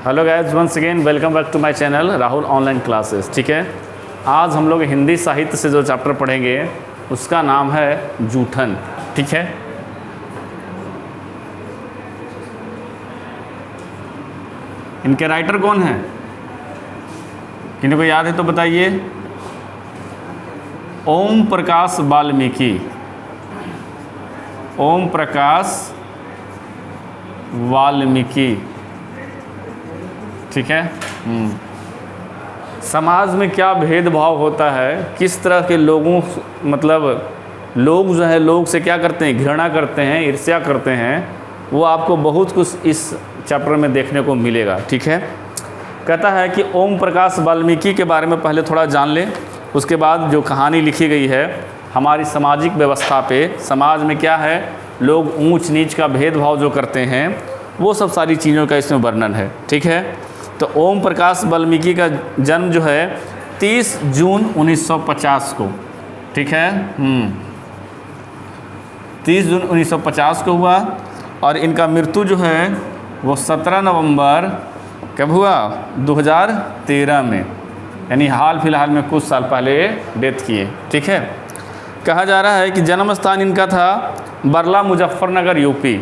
Hello guys, once again welcome back to my channel Rahul online classes. ठीक है, आज हम लोग हिंदी साहित्य से जो चैप्टर पढ़ेंगे उसका नाम है जूठन। ठीक है, इनके राइटर कौन हैं? किन्हीं को याद है तो बताइए। ओम प्रकाश वाल्मीकि। ओम प्रकाश वाल्मीकि। ठीक है। समाज में क्या भेदभाव होता है, किस तरह के लोगों लोग जो है लोग से क्या करते हैं, घृणा करते हैं, ईर्ष्या करते हैं, वो आपको बहुत कुछ इस चैप्टर में देखने को मिलेगा। ठीक है, कहता है कि ओम प्रकाश वाल्मीकि के बारे में पहले थोड़ा जान लें, उसके बाद जो कहानी लिखी गई है हमारी सामाजिक व्यवस्था पे, समाज में क्या है, लोग ऊंच नीच का भेदभाव जो करते हैं, वो सब सारी चीज़ों का इसमें वर्णन है। ठीक है, तो ओम प्रकाश वाल्मीकि का जन्म जो है 30 जून 1950 को, ठीक है, 30 जून 1950 को हुआ और इनका मृत्यु जो है वो 17 नवंबर कब हुआ, 2013 में, यानी हाल फिलहाल में कुछ साल पहले डेथ किए। ठीक है, कहा जा रहा है कि जन्म स्थान इनका था बरला, मुजफ्फरनगर, यूपी,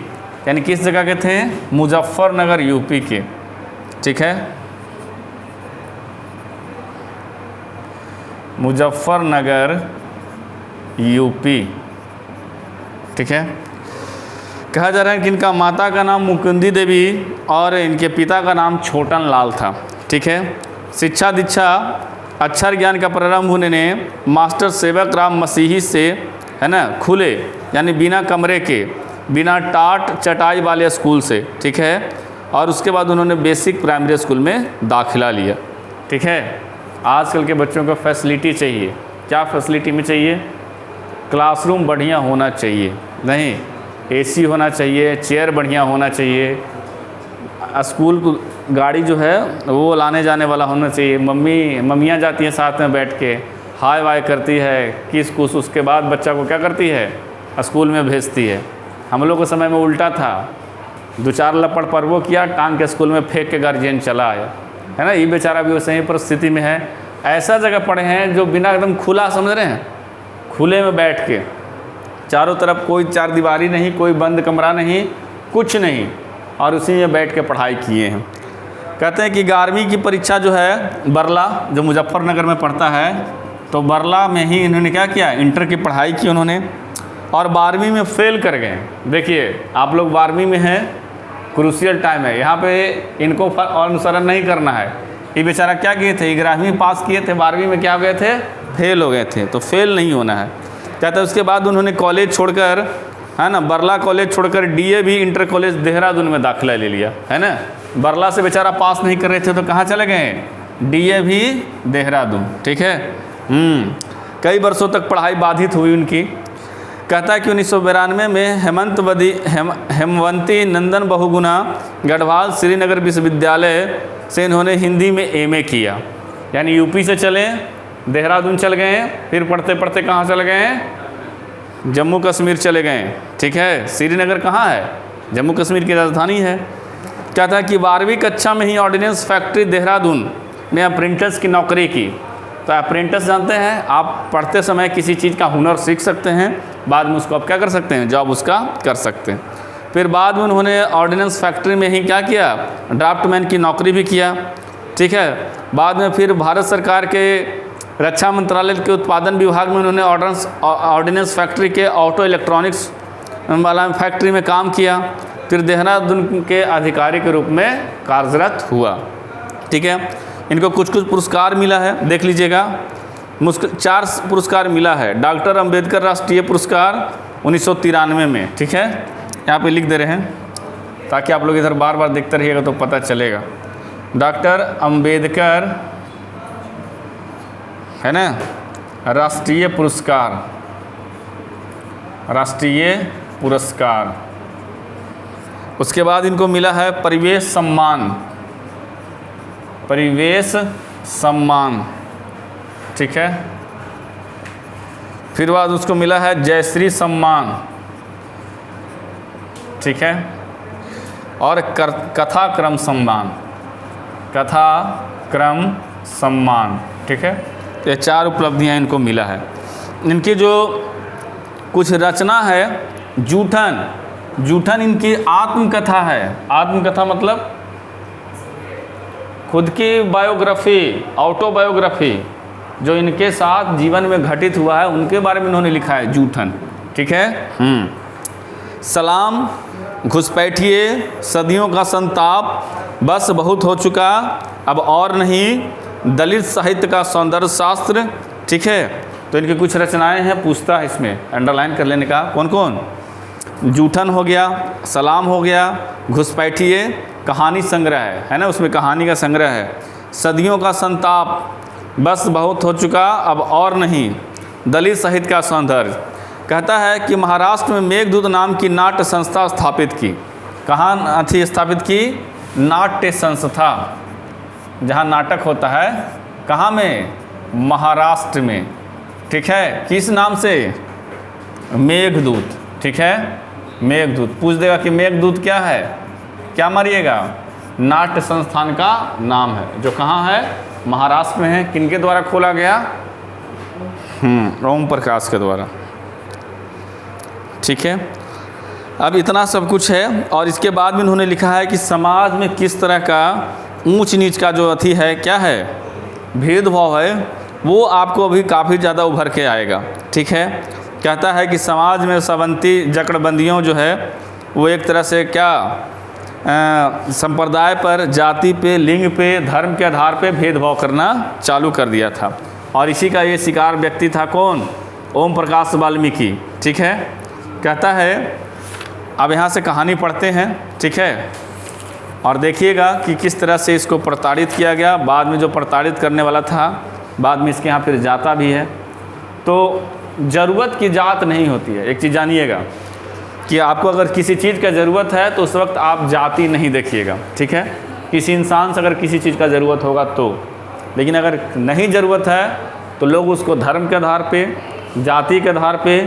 यानी किस जगह के थे, मुजफ्फरनगर यूपी के। ठीक है, मुजफ्फरनगर यूपी। ठीक है, कहा जा रहा है कि इनका माता का नाम मुकुंदी देवी और इनके पिता का नाम छोटन लाल था। ठीक है, शिक्षा दीक्षा अक्षर ज्ञान का प्रारंभ उन्होंने मास्टर सेवक राम मसीही से, है ना, खुले, यानी बिना कमरे के, बिना टाट चटाई वाले स्कूल से। ठीक है, और उसके बाद उन्होंने बेसिक प्राइमरी स्कूल में दाखिला लिया। ठीक है, आजकल के बच्चों को फैसिलिटी चाहिए, क्या फैसिलिटी में चाहिए, क्लासरूम बढ़िया होना चाहिए, नहीं एसी होना चाहिए, चेयर बढ़िया होना चाहिए, स्कूल को गाड़ी जो है वो लाने जाने वाला होना चाहिए, मम्मियाँ जाती हैं साथ में बैठ के, हाय वाय करती है, किस कुछ, उसके बाद बच्चा को क्या करती है, स्कूल में भेजती है। हम लोग के समय में उल्टा था, 2-4 लपड़ पर वो किया, टांग के स्कूल में फेंक के गार्जियन चला आया, है ना। ये बेचारा भी वैसे ही परिस्थिति में है। ऐसा जगह पढ़े हैं जो बिना एकदम खुला, समझ रहे हैं, खुले में बैठ के, चारों तरफ कोई चार दीवारी नहीं, कोई बंद कमरा नहीं, कुछ नहीं, और उसी में बैठ के पढ़ाई किए हैं। कहते हैं कि 11वीं की परीक्षा जो है बरला, जो मुजफ्फरनगर में पढ़ता है, तो बरला में ही इन्होंने क्या किया, इंटर की पढ़ाई की उन्होंने, और 12वीं में फेल कर गए। देखिए आप लोग 12वीं में हैं, क्रूशियल टाइम है, यहाँ पे इनको अनुसरण नहीं करना है। ये बेचारा क्या किए थे, 11वीं पास किए थे, 12वीं में क्या हो गए थे, फेल हो गए थे, तो फेल नहीं होना है। कहते हैं उसके बाद उन्होंने कॉलेज छोड़कर, है ना, बरला कॉलेज छोड़कर DAV इंटर कॉलेज देहरादून में दाखिला ले लिया, है ना। बरला से बेचारा पास नहीं कर रहे थे तो कहाँ चले गए, DAV देहरादून। ठीक है, कई वर्षों तक पढ़ाई बाधित हुई उनकी। कहता है कि 1992 में हेमवंती नंदन बहुगुणा गढ़वाल श्रीनगर विश्वविद्यालय से इन्होंने हिंदी में MA किया, यानी यूपी से चले देहरादून चल गए, फिर पढ़ते पढ़ते कहाँ चले गए, जम्मू कश्मीर चले गए। ठीक है, श्रीनगर कहाँ है, जम्मू कश्मीर की राजधानी है। कहता है कि 12वीं कक्षा में ही ऑर्डिनेंस फैक्ट्री देहरादून में अप्रेंटिस की नौकरी की। तो अप्रेंटिस जानते हैं आप, पढ़ते समय किसी चीज़ का हुनर सीख सकते हैं, बाद में उसको आप क्या कर सकते हैं, जॉब उसका कर सकते हैं। फिर बाद में उन्होंने ऑर्डिनेंस फैक्ट्री में ही क्या किया, ड्राफ्टमैन की नौकरी भी किया। ठीक है, बाद में फिर भारत सरकार के रक्षा मंत्रालय के उत्पादन विभाग में उन्होंने ऑर्डिनेंस फैक्ट्री के ऑटो इलेक्ट्रॉनिक्स वाला फैक्ट्री में काम किया। फिर देहरादून के अधिकारी के रूप में कार्यरत हुआ। ठीक है, इनको कुछ कुछ पुरस्कार मिला है, देख लीजिएगा, 4 पुरस्कार मिला है। डॉक्टर अंबेडकर राष्ट्रीय पुरस्कार 1993 में। ठीक है, यहाँ पे लिख दे रहे हैं ताकि आप लोग इधर बार बार देखते रहिएगा तो पता चलेगा। डॉक्टर अंबेडकर, है ना, राष्ट्रीय पुरस्कार, राष्ट्रीय पुरस्कार। उसके बाद इनको मिला है परिवेश सम्मान, परिवेश सम्मान। ठीक है, फिर बाद उसको मिला है जयश्री सम्मान। ठीक है, और कथा क्रम सम्मान। कथा, क्रम, सम्मान। ठीक है, ये 4 उपलब्धियां इनको मिला है। इनकी जो कुछ रचना है, जूठन इनकी आत्मकथा है। आत्मकथा मतलब खुद की बायोग्राफी, ऑटोबायोग्राफी, जो इनके साथ जीवन में घटित हुआ है उनके बारे में इन्होंने लिखा है, जूठन। ठीक है। सलाम, घुसपैठिए, सदियों का संताप, बस बहुत हो चुका, अब और नहीं, दलित साहित्य का सौंदर्य शास्त्र। ठीक है, तो इनकी कुछ रचनाएं हैं, पूछता है इसमें अंडरलाइन कर लेने का। कौन कौन? जूठन हो गया, सलाम हो गया, घुसपैठिए कहानी संग्रह है ना, उसमें कहानी का संग्रह है। सदियों का संताप, बस बहुत हो चुका, अब और नहीं, दलित साहित्य का सौंदर्य। कहता है कि महाराष्ट्र में मेघदूत नाम की नाट्य संस्था स्थापित की। कहाँ थी स्थापित की? नाट्य संस्था, जहाँ नाटक होता है। कहाँ में? महाराष्ट्र में। ठीक है, किस नाम से? मेघदूत। ठीक है, मेघदूत। पूछ देगा कि मेघदूत क्या है, क्या मारिएगा? नाट्य संस्थान का नाम है, जो कहाँ है? महाराष्ट्र में है। किनके द्वारा खोला गया? ओम प्रकाश के द्वारा। ठीक है, अब इतना सब कुछ है। और इसके बाद में उन्होंने लिखा है कि समाज में किस तरह का ऊंच नीच का जो अथी है, क्या है, भेदभाव है, वो आपको अभी काफ़ी ज़्यादा उभर के आएगा। ठीक है, कहता है कि समाज में सावंती जकड़बंदियों जो है वो एक तरह से क्या संप्रदाय पर, जाति पे, लिंग पे, धर्म के आधार पे भेदभाव करना चालू कर दिया था। और इसी का ये शिकार व्यक्ति था कौन? ओम प्रकाश वाल्मीकि। ठीक है, कहता है, अब यहाँ से कहानी पढ़ते हैं। ठीक है, और देखिएगा कि किस तरह से इसको प्रताड़ित किया गया। बाद में जो प्रताड़ित करने वाला था, बाद में इसके यहाँ फिर जाता भी है। तो ज़रूरत की जात नहीं होती है। एक चीज़ जानिएगा कि आपको अगर किसी चीज़ का ज़रूरत है तो उस वक्त आप जाति नहीं देखिएगा। ठीक है, किसी इंसान से अगर किसी चीज़ का ज़रूरत होगा तो, लेकिन अगर नहीं ज़रूरत है तो लोग उसको धर्म के आधार पे, जाति के आधार पे,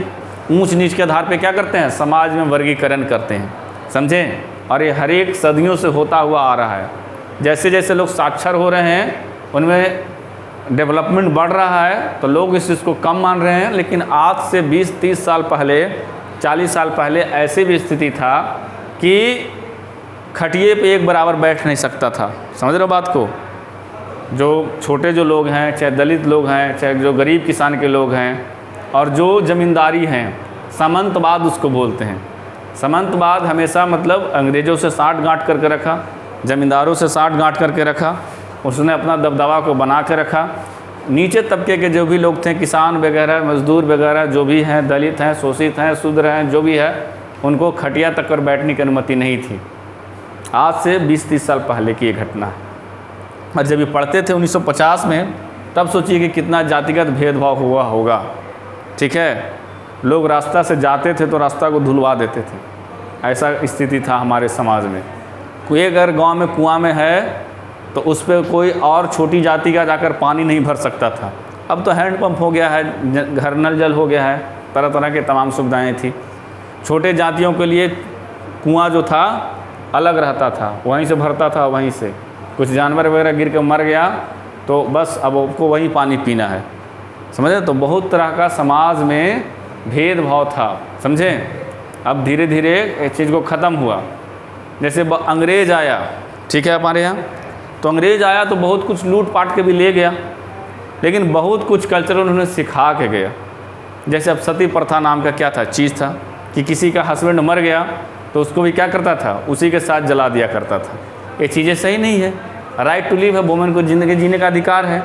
ऊंच नीच के आधार पे क्या करते हैं? समाज में वर्गीकरण करते हैं। समझें? और ये हर एक सदियों से होता हुआ आ रहा है। जैसे जैसे लोग साक्षर हो रहे हैं, उनमें डेवलपमेंट बढ़ रहा है, तो लोग इस चीज़ को कम मान रहे हैं। लेकिन आज से 20-30 साल पहले, 40 साल पहले ऐसी भी स्थिति था कि खटिए पे एक बराबर बैठ नहीं सकता था। समझ रहे हो बात को? जो छोटे जो लोग हैं, चाहे दलित लोग हैं, चाहे जो गरीब किसान के लोग हैं, और जो ज़मींदारी हैं, सामंतवाद उसको बोलते हैं। सामंतवाद हमेशा मतलब अंग्रेज़ों से साठ गांठ करके रखा, ज़मींदारों से साठ गांठ करके रखा, उसने अपना दबदबा को बना के रखा। नीचे तबके के जो भी लोग थे, किसान वगैरह, मजदूर वगैरह जो भी हैं, दलित हैं, शोषित हैं, शूद्र हैं, जो भी है, उनको खटिया तक पर बैठने की अनुमति नहीं थी। आज से 20-30 साल पहले की ये घटना है। और जब ये पढ़ते थे 1950 में, तब सोचिए कि कितना जातिगत भेदभाव हुआ होगा। ठीक है, लोग रास्ता से जाते थे तो रास्ता को धुलवा देते थे। ऐसा स्थिति था हमारे समाज में। कोई अगर गांव में कुआं में है तो उस पर कोई और छोटी जाति का जाकर पानी नहीं भर सकता था। अब तो हैंडपम्प हो गया है, घर नल जल हो गया है, तरह तरह के तमाम सुविधाएं थी। छोटे जातियों के लिए कुआं जो था अलग रहता था, वहीं से भरता था। वहीं से कुछ जानवर वगैरह गिर के मर गया तो बस अब आपको वहीं पानी पीना है। समझे? तो बहुत तरह का समाज में भेदभाव था। समझें? अब धीरे धीरे इस चीज़ को ख़त्म हुआ। जैसे अंग्रेज़ आया, ठीक है, हमारे यहाँ तो अंग्रेज़ आया तो बहुत कुछ लूट पाट के भी ले गया, लेकिन बहुत कुछ कल्चर उन्होंने सिखा के गया। जैसे अब सती प्रथा नाम का क्या था, चीज़ था कि किसी का हस्बैंड मर गया तो उसको भी क्या करता था, उसी के साथ जला दिया करता था। ये चीज़ें सही नहीं है। राइट टू लिव है, वुमेन को ज़िंदगी जीने का अधिकार है।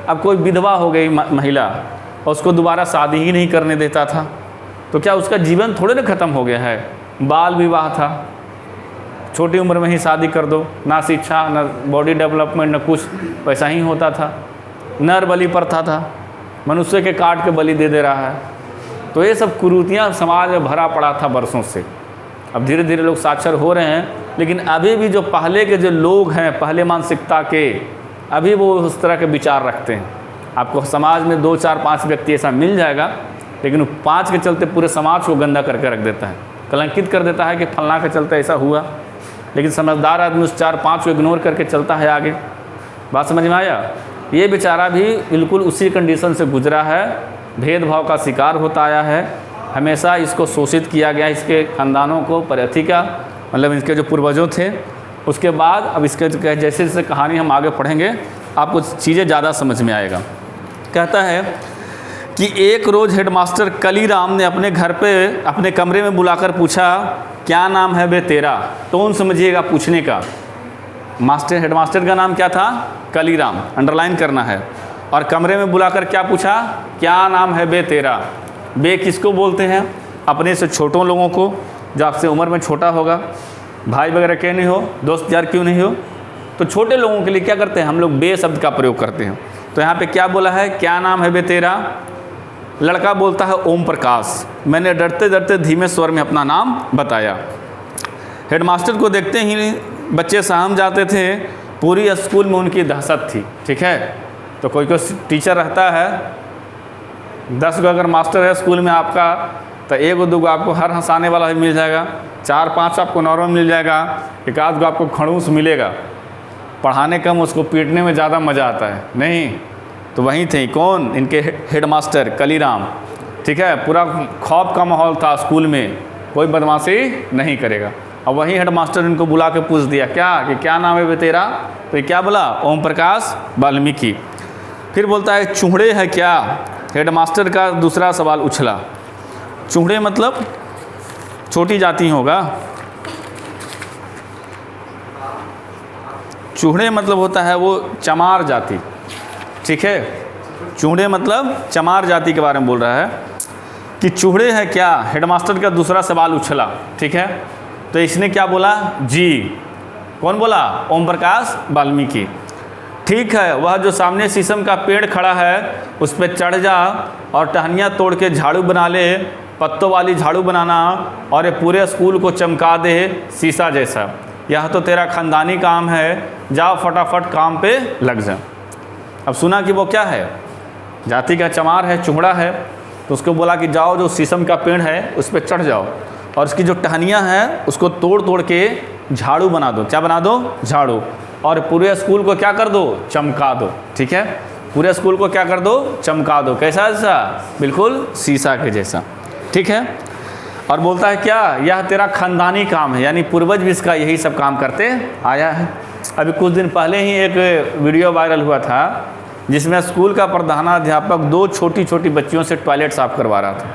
अब कोई विधवा हो गई महिला और उसको दोबारा शादी ही नहीं करने देता था, तो क्या उसका जीवन थोड़े ना ख़त्म हो गया है? बाल विवाह था, छोटी उम्र में ही शादी कर दो, ना शिक्षा, ना बॉडी डेवलपमेंट, ना कुछ, वैसा ही होता था। नर बलि प्रथा था, मनुष्य के काट के बलि दे रहा है। तो ये सब कुरीतियाँ समाज में भरा पड़ा था बरसों से। अब धीरे धीरे लोग साक्षर हो रहे हैं, लेकिन अभी भी जो पहले के जो लोग हैं, पहले मानसिकता के, अभी वो उस तरह के विचार रखते हैं। आपको समाज में 2, 4, 5 व्यक्ति ऐसा मिल जाएगा, लेकिन 5 के चलते पूरे समाज को गंदा करके रख देता है, कलंकित कर देता है कि फलना के चलते ऐसा हुआ। लेकिन समझदार आदमी उस 4-5 को इग्नोर करके चलता है आगे, बात समझ में आया? ये बेचारा भी बिल्कुल उसी कंडीशन से गुजरा है, भेदभाव का शिकार होता आया है, हमेशा इसको शोषित किया गया, इसके ख़ानदानों को परथी का मतलब इसके जो पूर्वजों थे। उसके बाद अब इसके जैसे जैसे कहानी हम आगे पढ़ेंगे आपको चीज़ें ज़्यादा समझ में आएगा। कहता है कि एक रोज़ हेडमास्टर कलीराम ने अपने घर पे अपने कमरे में बुलाकर पूछा, क्या नाम है बे तेरा? टोन समझिएगा पूछने का। हेडमास्टर का नाम क्या था? कलीराम, अंडरलाइन करना है। और कमरे में बुलाकर क्या पूछा? क्या नाम है बे तेरा? बे किसको बोलते हैं? अपने से छोटों लोगों को, जो आपसे उम्र में छोटा होगा, भाई वगैरह क्यों नहीं हो, दोस्त यार क्यों नहीं हो, तो छोटे लोगों के लिए क्या करते हैं हम लोग बे शब्द का प्रयोग करते हैं। तो यहाँ पे क्या बोला है? क्या नाम है बे तेरा? लड़का बोलता है ओम प्रकाश। मैंने डरते डरते धीमे स्वर में अपना नाम बताया। हेडमास्टर को देखते ही बच्चे सहम जाते थे। पूरी स्कूल में उनकी दहशत थी। ठीक है, तो कोई कोई टीचर रहता है, 10 को अगर मास्टर है स्कूल में आपका, तो 1 2 आपको हर हंसाने वाला भी मिल जाएगा, 4-5 आपको नॉर्मल मिल जाएगा, 1 आध को आपको खड़ूस मिलेगा। पढ़ाने कम, उसको पीटने में ज़्यादा मज़ा आता है। नहीं, तो वहीं थे कौन? इनके हेडमास्टर कलीराम। ठीक है, पूरा खौफ का माहौल था स्कूल में, कोई बदमाशी नहीं करेगा। और वहीं हेडमास्टर इनको बुला के पूछ दिया क्या कि क्या नाम है बे तेरा? तो ये क्या बोला? ओम प्रकाश वाल्मीकि। फिर बोलता है चूहड़े है क्या? हेडमास्टर का दूसरा सवाल उछला। चूहड़े मतलब छोटी जाति होगा। चूहड़े मतलब होता है वो चमार जाति। ठीक है, चूहड़े मतलब चमार जाति के बारे में बोल रहा है कि चूहड़े है क्या? हेडमास्टर का दूसरा सवाल उछला। ठीक है, तो इसने क्या बोला? जी। कौन बोला? ओम प्रकाश वाल्मीकि। ठीक है, वह जो सामने शीशम का पेड़ खड़ा है उस पर चढ़ जा और टहनियाँ तोड़ के झाड़ू बना ले, पत्तों वाली झाड़ू बनाना, और ये पूरे स्कूल को चमका दे शीशा जैसा। यह तो तेरा खानदानी काम है, जाओ फटाफट काम पे लग जा। अब सुना कि वो क्या है? जाति का चमार है, चूहड़ा है, तो उसको बोला कि जाओ जो शीशम का पेड़ है उस पर चढ़ जाओ और उसकी जो टहनियाँ हैं उसको तोड़ तोड़ के झाड़ू बना दो। क्या बना दो? झाड़ू। और पूरे स्कूल को क्या कर दो? चमका दो। ठीक है, पूरे स्कूल को क्या कर दो? चमका दो। कैसा जैसा? बिल्कुल शीशा के जैसा। ठीक है, और बोलता है क्या? यह तेरा खानदानी काम है, यानी पूर्वज भी इसका यही सब काम करते आया है। अभी कुछ दिन पहले ही एक वीडियो वायरल हुआ था जिसमें स्कूल का प्रधानाध्यापक 2 छोटी छोटी बच्चियों से टॉयलेट साफ़ करवा रहा था।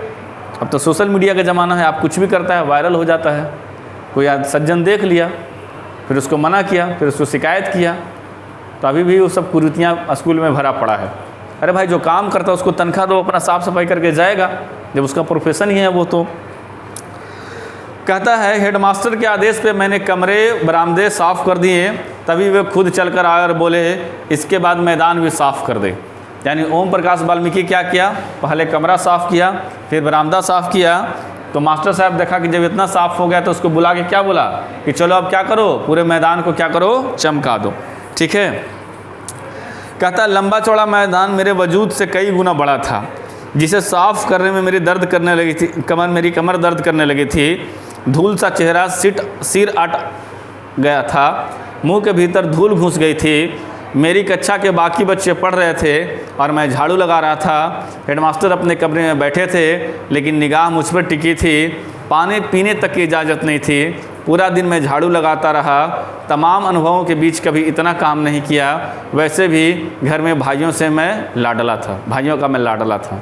अब तो सोशल मीडिया का ज़माना है, आप कुछ भी करता है वायरल हो जाता है। कोई सज्जन देख लिया, फिर उसको मना किया, फिर उसको शिकायत किया, तो अभी भी वो सब कुरीतियाँ स्कूल में भरा पड़ा है। अरे भाई, जो काम करता है उसको तनख्वाह दो, अपना साफ़ सफाई करके जाएगा, जब उसका प्रोफेशन ही है वो। तो कहता है हेडमास्टर के आदेश पे मैंने कमरे बरामदे साफ़ कर दिए, तभी वे खुद चलकर आए और बोले इसके बाद मैदान भी साफ़ कर दे। यानी ओम प्रकाश वाल्मीकि क्या किया? पहले कमरा साफ़ किया, फिर बरामदा साफ़ किया। तो मास्टर साहब देखा कि जब इतना साफ़ हो गया तो उसको बुला के क्या बोला कि चलो अब क्या करो, पूरे मैदान को क्या करो? चमका दो। ठीक है, कहता लंबा चौड़ा मैदान मेरे वजूद से कई गुना बड़ा था, जिसे साफ़ करने में मेरी कमर दर्द करने लगी थी। धूल सा चेहरा सिर अट गया था, मुंह के भीतर धूल घुस गई थी। मेरी कक्षा के बाकी बच्चे पढ़ रहे थे और मैं झाड़ू लगा रहा था। हेडमास्टर अपने कमरे में बैठे थे, लेकिन निगाह मुझ पर टिकी थी। पानी पीने तक की इजाज़त नहीं थी। पूरा दिन मैं झाड़ू लगाता रहा। तमाम अनुभवों के बीच कभी इतना काम नहीं किया। वैसे भी घर में भाइयों से मैं लाडला था, भाइयों का मैं लाडला था।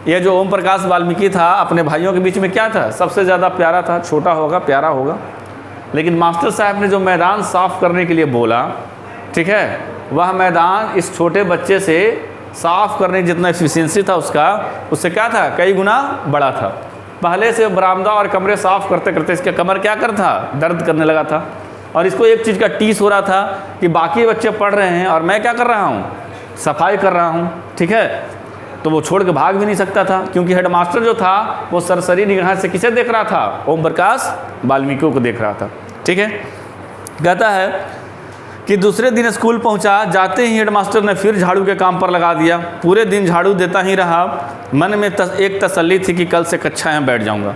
यह जो ओम प्रकाश वाल्मीकि था अपने भाइयों के बीच में क्या था? सबसे ज़्यादा प्यारा था। छोटा होगा, प्यारा होगा, लेकिन मास्टर साहब ने जो मैदान साफ़ करने के लिए बोला, ठीक है, वह मैदान इस छोटे बच्चे से साफ़ करने जितना एफिशिएंसी था उसका, उससे क्या था? कई गुना बड़ा था। पहले से बरामदा और कमरे साफ़ करते करते इसका कमर क्या कर था? दर्द करने लगा था। और इसको एक चीज़ का टीस हो रहा था कि बाकी बच्चे पढ़ रहे हैं और मैं क्या कर रहा हूँ? सफाई कर रहा हूँ। ठीक है, तो वो छोड़ के भाग भी नहीं सकता था, क्योंकि हेडमास्टर जो था वो सरसरी निगाह से किसे देख रहा था? ओम प्रकाश वाल्मीकि को देख रहा था। ठीक है, कहता है कि दूसरे दिन स्कूल पहुंचा, जाते ही हेडमास्टर ने फिर झाड़ू के काम पर लगा दिया। पूरे दिन झाड़ू देता ही रहा। मन में एक तसल्ली थी कि कल से कक्षा में बैठ जाऊंगा।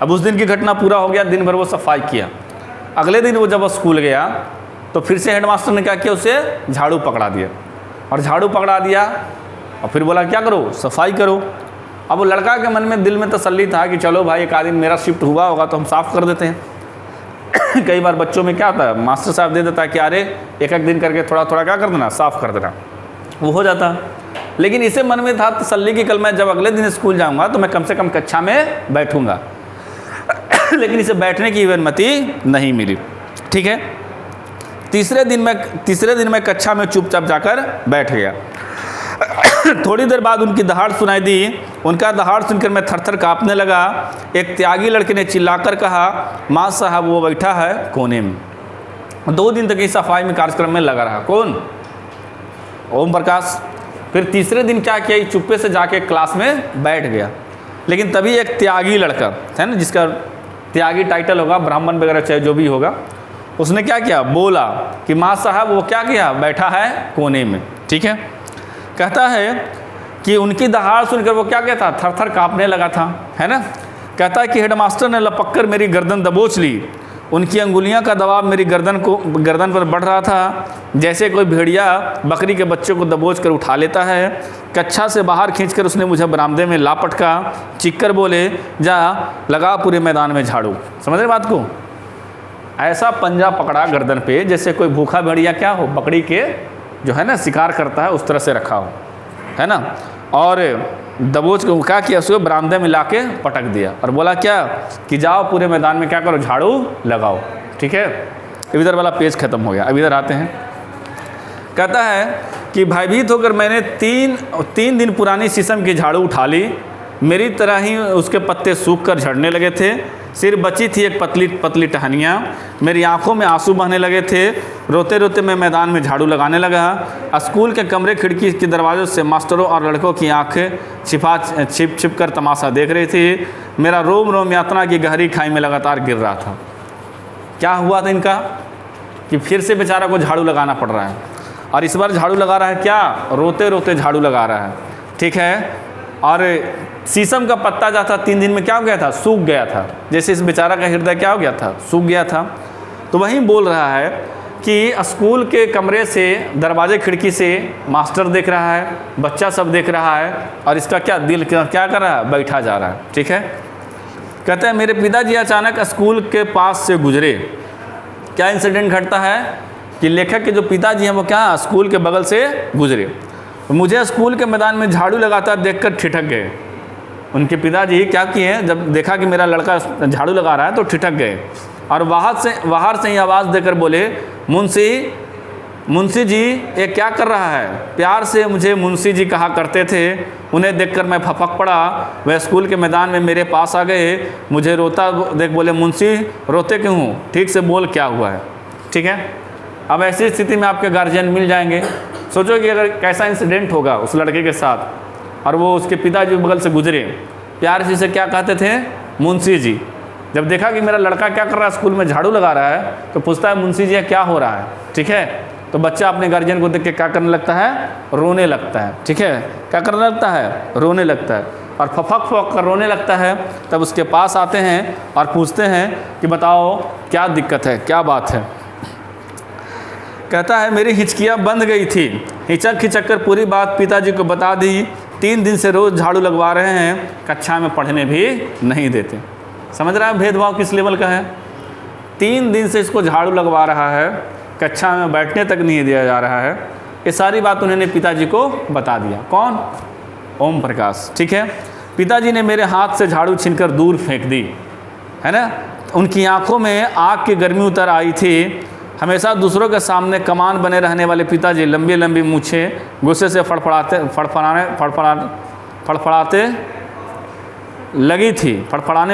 अब उस दिन की घटना पूरा हो गया, दिन भर वो सफाई किया। अगले दिन वो जब स्कूल गया तो फिर से हेडमास्टर ने क्या किया, उसे झाड़ू पकड़ा दिया, और झाड़ू पकड़ा दिया और फिर बोला क्या करो, सफाई करो। अब वो लड़का के मन में दिल में तसल्ली था कि चलो भाई एक आदमी मेरा शिफ्ट हुआ होगा तो हम साफ़ कर देते हैं। कई बार बच्चों में क्या होता है, मास्टर साहब दे देता है कि अरे एक एक दिन करके थोड़ा थोड़ा क्या कर देना, साफ़ कर देना, वो हो जाता। लेकिन इसे मन में था तसल्ली कि कल मैं जब अगले दिन स्कूल जाऊंगा तो मैं कम से कम कक्षा में बैठूंगा। लेकिन इसे बैठने की अनुमति नहीं मिली। ठीक है, तीसरे दिन मैं कक्षा में चुपचाप जाकर बैठ गया। थोड़ी देर बाद उनकी दहाड़ सुनाई दी। उनका दहाड़ सुनकर मैं थरथर कांपने लगा। एक त्यागी लड़के ने चिल्लाकर कहा, माँ साहब वो बैठा है कोने में। 2 दिन तक इस सफाई में कार्यक्रम में लगा रहा। कौन? ओम प्रकाश। फिर तीसरे दिन क्या किया, चुप्पे से जाके क्लास में बैठ गया। लेकिन तभी एक त्यागी लड़का है ना, जिसका त्यागी टाइटल होगा, ब्राह्मण वगैरह चाहे जो भी होगा, उसने क्या किया, बोला कि माँ साहब वो क्या किया, बैठा है कोने में। ठीक है, कहता है कि उनकी दहाड़ सुनकर वो क्या कहता, थर-थर कांपने लगा था, है ना। कहता है कि हेडमास्टर ने लपक कर मेरी गर्दन दबोच ली। उनकी अंगुलियां का दबाव मेरी गर्दन पर बढ़ रहा था, जैसे कोई भेड़िया बकरी के बच्चे को दबोच कर उठा लेता है। कक्षा से बाहर खींचकर उसने मुझे बरामदे में ला पटका। चिक्कर बोले, जा लगा पूरे मैदान में झाड़ू। समझ रहे बात को? ऐसा पंजा पकड़ा गर्दन पे जैसे कोई भूखा भेड़िया क्या हो, बकरी के जो है ना शिकार करता है उस तरह से रखा हो, है ना। और दबोच को क्या किया, उसको बरामदे में लाके पटक दिया और बोला क्या कि जाओ पूरे मैदान में क्या करो, झाड़ू लगाओ। ठीक है, इधर वाला पेज खत्म हो गया। अब इधर आते हैं। कहता है कि भयभीत होकर मैंने तीन दिन पुरानी शीशम की झाड़ू उठा ली। मेरी तरह ही उसके पत्ते सूख कर झड़ने लगे थे। सिर बची थी एक पतली पतली टहनियाँ। मेरी आंखों में आंसू बहने लगे थे। रोते रोते मैं मैदान में झाड़ू लगाने लगा। स्कूल के कमरे खिड़की के दरवाज़ों से मास्टरों और लड़कों की आंखें छिप कर तमाशा देख रही थी। मेरा रोम रोम यातना की गहरी खाई में लगातार गिर रहा था। क्या हुआ था इनका कि फिर से बेचारा को झाड़ू लगाना पड़ रहा है, और इस बार झाड़ू लगा रहा है क्या, रोते रोते झाड़ू लगा रहा है। ठीक है, और शीशम का पत्ता जो था 3 दिन में क्या हो गया था, सूख गया था। जैसे इस बेचारा का हृदय क्या हो गया था, सूख गया था। तो वहीं बोल रहा है कि स्कूल के कमरे से दरवाजे खिड़की से मास्टर देख रहा है, बच्चा सब देख रहा है, और इसका क्या दिल क्या कर रहा है, बैठा जा रहा है। ठीक है, कहते हैं मेरे पिताजी अचानक स्कूल के पास से गुजरे। क्या इंसिडेंट घटता है कि लेखक के जो पिताजी हैं वो क्या स्कूल के बगल से गुजरे। मुझे स्कूल के मैदान में झाड़ू लगाता देखकर ठिठक गए। उनके पिताजी क्या किए, जब देखा कि मेरा लड़का झाड़ू लगा रहा है तो ठिठक गए, और बाहर से ही आवाज़ देकर बोले, मुंशी जी ये क्या कर रहा है। प्यार से मुझे मुंशी जी कहा करते थे। उन्हें देखकर मैं फपक पड़ा। वह स्कूल के मैदान में मेरे पास आ गए। मुझे रोता देख बोले, मुंशी रोते क्यों हो, ठीक से बोल क्या हुआ है। ठीक है, अब ऐसी स्थिति में आपके गार्जियन मिल जाएंगे। सोचो कि अगर कैसा इंसिडेंट होगा उस लड़के के साथ, और वो उसके पिताजी बगल से गुजरे, प्यार से क्या कहते थे, मुंशी जी। जब देखा कि मेरा लड़का क्या कर रहा है, स्कूल में झाड़ू लगा रहा है, तो पूछता है मुंशी जी क्या हो रहा है। ठीक है, तो बच्चा अपने गार्जियन को देख के क्या करने लगता है, रोने लगता है। ठीक है, क्या करने लगता है, रोने लगता है, और फपक कर रोने लगता है। तब उसके पास आते हैं और पूछते हैं कि बताओ क्या दिक्कत है, क्या बात है। कहता है मेरी हिचकियाँ बंद गई थी। हिचक कर पूरी बात पिताजी को बता दी। 3 दिन से रोज़ झाड़ू लगवा रहे हैं, कक्षा में पढ़ने भी नहीं देते। समझ रहा है भेदभाव किस लेवल का है। 3 दिन से इसको झाड़ू लगवा रहा है, कक्षा में बैठने तक नहीं दिया जा रहा है। ये सारी बात उन्होंने पिताजी को बता दिया। कौन? ओम प्रकाश। ठीक है, पिताजी ने मेरे हाथ से झाड़ू छीनकर दूर फेंक दी, है ना। उनकी आंखों में आग की गर्मी उतर आई थी। हमेशा दूसरों के सामने कमान बने रहने वाले पिताजी लंबी लंबी मूछें गुस्से से फड़फड़ाते फड़फड़ाने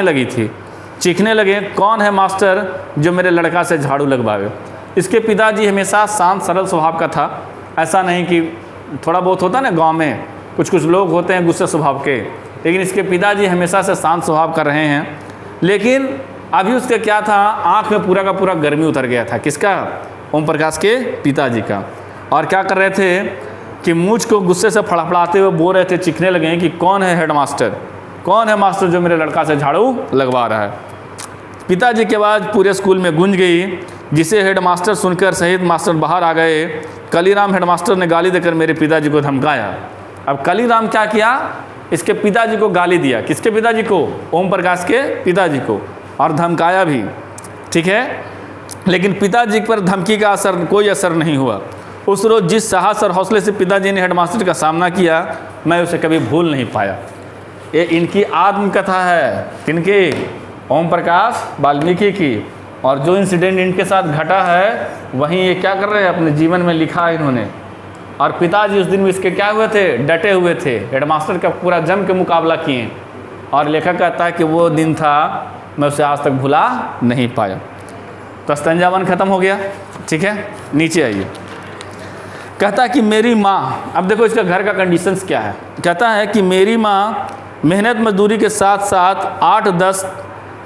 लगी थी। चीखने लगे, कौन है मास्टर जो मेरे लड़का से झाड़ू लगवावे। इसके पिताजी हमेशा शांत सरल स्वभाव का था। ऐसा नहीं कि थोड़ा बहुत होता ना गांव में, कुछ लोग होते हैं गुस्से स्वभाव के, लेकिन इसके पिताजी हमेशा से शांत स्वभाव कर रहे हैं। लेकिन अभी उसका क्या था, आँख में पूरा का पूरा गर्मी उतर गया था। किसका? ओम प्रकाश के पिताजी का। और क्या कर रहे थे कि मूंछ को गुस्से से फड़फड़ाते हुए बोल रहे थे, चीखने लगे कि कौन है हेडमास्टर, कौन है मास्टर जो मेरे लड़का से झाड़ू लगवा रहा है। पिताजी की आवाज़ पूरे स्कूल में गूंज गई। जिसे हेडमास्टर सुनकर सहित मास्टर बाहर आ गए। कलीराम हेडमास्टर ने गाली देकर मेरे पिताजी को धमकाया। अब कलीराम क्या किया, इसके पिताजी को गाली दिया। किसके पिताजी को? ओम प्रकाश के पिताजी को, और धमकाया भी। ठीक है, लेकिन पिताजी पर धमकी का कोई असर नहीं हुआ। उस रोज़ जिस साहस और हौसले से पिताजी ने हेडमास्टर का सामना किया, मैं उसे कभी भूल नहीं पाया। ये इनकी आत्मकथा है, किनकी? ओम प्रकाश वाल्मीकि की। और जो इंसिडेंट इनके साथ घटा है वहीं ये क्या कर रहे हैं, अपने जीवन में लिखा है इन्होंने। और पिताजी उस दिन में इसके क्या हुए थे? डटे हुए थे, हेडमास्टर का पूरा जम के मुकाबला किए। और लेखक कहता है कि वो दिन था, मैं उसे आज तक भुला नहीं पाया। तो स्तंजावन खत्म हो गया। ठीक है, नीचे आइए। कहता है कि मेरी माँ, अब देखो इसका घर का कंडीशंस क्या है। कहता है कि मेरी माँ मेहनत मजदूरी के साथ साथ 8-10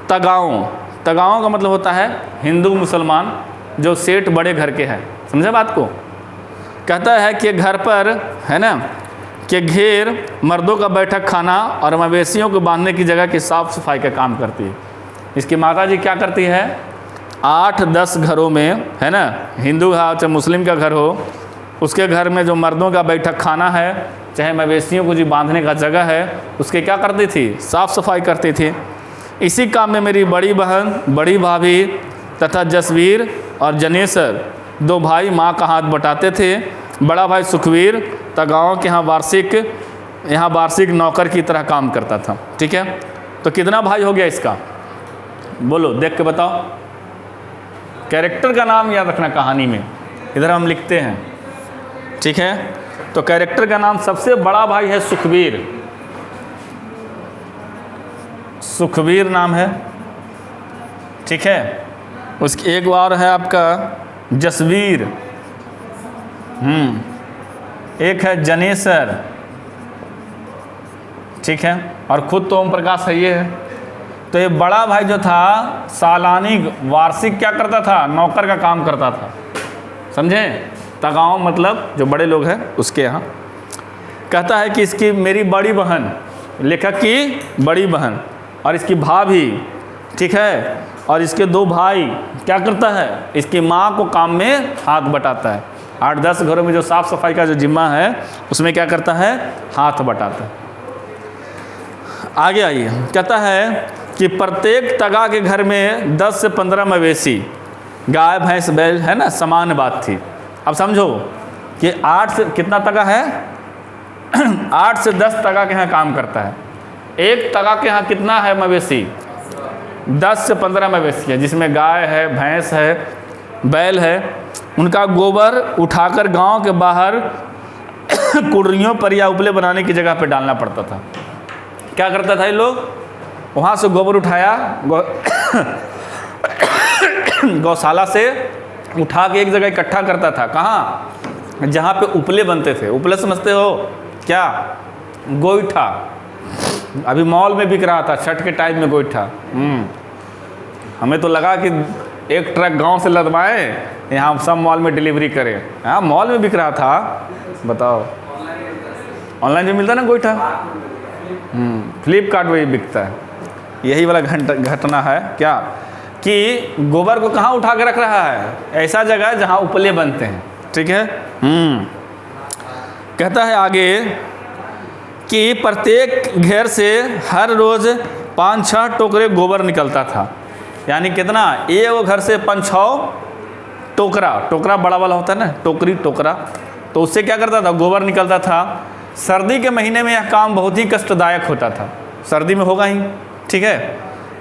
तगाओं का मतलब होता है हिंदू मुसलमान जो सेठ बड़े घर के हैं, समझे बात को। कहता है कि घर पर है ना कि घेर मर्दों का बैठक खाना और मवेशियों को बांधने की जगह की साफ़ सफाई का काम करती है। इसकी माता जी क्या करती है? 8-10 घरों में, है ना, हिंदू का चाहे मुस्लिम का घर हो, उसके घर में जो मर्दों का बैठक खाना है, चाहे मवेशियों को जो बांधने का जगह है, उसके क्या करती थी? साफ़ सफाई करती थी। इसी काम में मेरी बड़ी बहन, बड़ी भाभी तथा जसवीर और जनेसर 2 भाई माँ का हाथ बटाते थे। बड़ा भाई सुखवीर तगाँव के यहाँ वार्षिक नौकर की तरह काम करता था। ठीक है, तो कितना भाई हो गया इसका? बोलो, देख के बताओ। कैरेक्टर का नाम याद रखना कहानी में, इधर हम लिखते हैं। ठीक है, तो कैरेक्टर का नाम, सबसे बड़ा भाई है सुखवीर, सुखवीर नाम है। ठीक है, उसकी एक बार है आपका जसवीर, एक है जनेसर। ठीक है, और खुद तो ओम प्रकाश है ये है। तो ये बड़ा भाई जो था सालानी वार्षिक क्या करता था? नौकर का काम करता था, समझे। तगाँव मतलब जो बड़े लोग हैं उसके यहाँ। कहता है कि इसकी मेरी बड़ी बहन, लेखक की बड़ी बहन और इसकी भाभी, ठीक है, और इसके 2 भाई क्या करता है? इसकी माँ को काम में हाथ बटाता है। 8-10 घरों में जो साफ़ सफाई का जो जिम्मा है उसमें क्या करता है? हाथ बटाता है। आगे आइए। कहता है कि प्रत्येक तगा के घर में 10 से 15 मवेशी, गाय भैंस बैल, है ना, समान बात थी। अब समझो कि 8 से कितना तगा है? 8 से 10 तगा के यहाँ काम करता है। एक तगा के यहाँ कितना है मवेशी? 10 से 15 मवेशी है, जिसमें गाय है, भैंस है, बैल है। उनका गोबर उठाकर गांव के बाहर कुड़रियों पर या उपले बनाने की जगह पर डालना पड़ता था। क्या करता था ये लोग? वहाँ से गोबर उठाया, गौशाला से उठा के एक जगह इकट्ठा करता था। कहाँ? जहाँ पे उपले बनते थे। उपले समझते हो क्या? गोईठा। अभी मॉल में बिक रहा था छठ के टाइम में गोईठा। हमें तो लगा कि एक ट्रक गांव से लदवाए, यहाँ सब मॉल में डिलीवरी करें। हाँ, मॉल में बिक रहा था। बताओ, ऑनलाइन जो मिलता है ना गोईठा, फ्लिपकार्ट में ही बिकता है। यही वाला घटना है क्या कि गोबर को कहाँ उठा के रख रहा है? ऐसा जगह जहाँ उपले बनते हैं। ठीक है। कहता है आगे कि प्रत्येक घेर से हर रोज़ 5-6 टोकरे गोबर निकलता था। यानी कितना? ये वो घर से 5-6 टोकरा, टोकरा बड़ा वाला होता है ना, टोकरी, टोकरा, तो उससे क्या करता था? गोबर निकलता था। सर्दी के महीने में यह काम बहुत ही कष्टदायक होता था। सर्दी में होगा ही। ठीक है।